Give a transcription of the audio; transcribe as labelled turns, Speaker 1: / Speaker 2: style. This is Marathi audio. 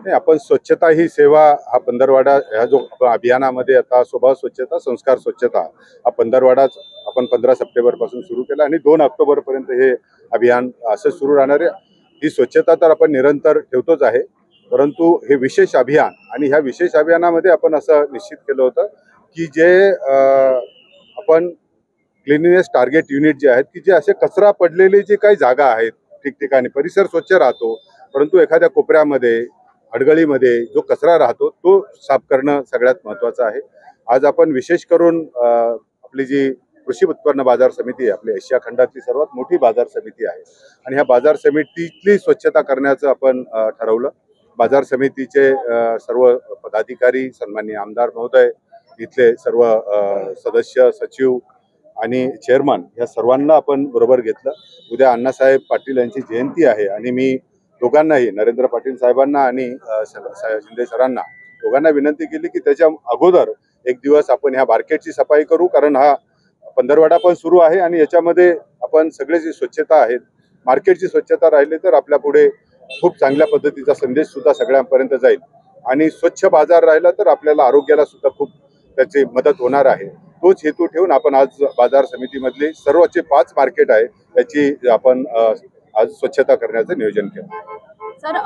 Speaker 1: नाही, आपण स्वच्छता ही सेवा हा पंधरवाडा ह्या जो अभियानामध्ये आता स्वभाव स्वच्छता संस्कार स्वच्छता हा पंधरवाडाच आपण 15 सप्टेंबर पासून सुरू केला आणि 2 ऑक्टोबर पर्यंत हे अभियान असं सुरू राहणार आहे। ही स्वच्छता तर आपण निरंतर ठेवतोच आहे, परंतु हे विशेष अभियान आणि ह्या विशेष अभियानामध्ये आपण असं निश्चित केलं होतं की जे आपण क्लिनिनेस टार्गेट युनिट जे आहेत की जे असे कचरा पडलेले जे काही जागा आहेत ठिकठिकाणी परिसर स्वच्छ राहतो, परंतु एखाद्या कोपऱ्यामध्ये अडगळीमध्ये जो कचरा राहतो तो साफ करणं सगळ्यात महत्त्वाचं आहे। आज आपण विशेष करून आपली जी कृषी उत्पन्न बाजार समिती आहे, आपली आशिया खंडातली सर्वात मोठी बाजार समिती आहे आणि ह्या बाजार समितीतली स्वच्छता करण्याचं आपण ठरवलं। बाजार समितीचे सर्व पदाधिकारी, सन्माननीय आमदार महोदय, इथले सर्व सदस्य, सचिव आणि चेअरमन या सर्वांना आपण बरोबर घेतलं। उद्या अण्णासाहेब पाटील यांची जयंती आहे आणि मी दोघांनाही, नरेंद्र पाटील साहेबांना आणि शिंदे सरांना दोघांना विनंती केली की त्याच्या अगोदर एक दिवस आपण ह्या मार्केटची सफाई करू, कारण हा पंधरवाडा पण सुरू आहे आणि याच्यामध्ये आपण सगळे जी स्वच्छता आहेत, मार्केटची स्वच्छता राहिली तर आपल्या पुढे खूप चांगल्या पद्धतीचा संदेश सुद्धा सगळ्यांपर्यंत जाईल आणि स्वच्छ बाजार राहिला तर आपल्याला आरोग्याला सुद्धा खूप त्याची मदत होणार आहे। तोच हेतू ठेवून आपण आज बाजार समितीमधली सर्वचे 5 मार्केट आहे त्याची आपण आज स्वच्छता करण्याचं नियोजन केलं।
Speaker 2: सर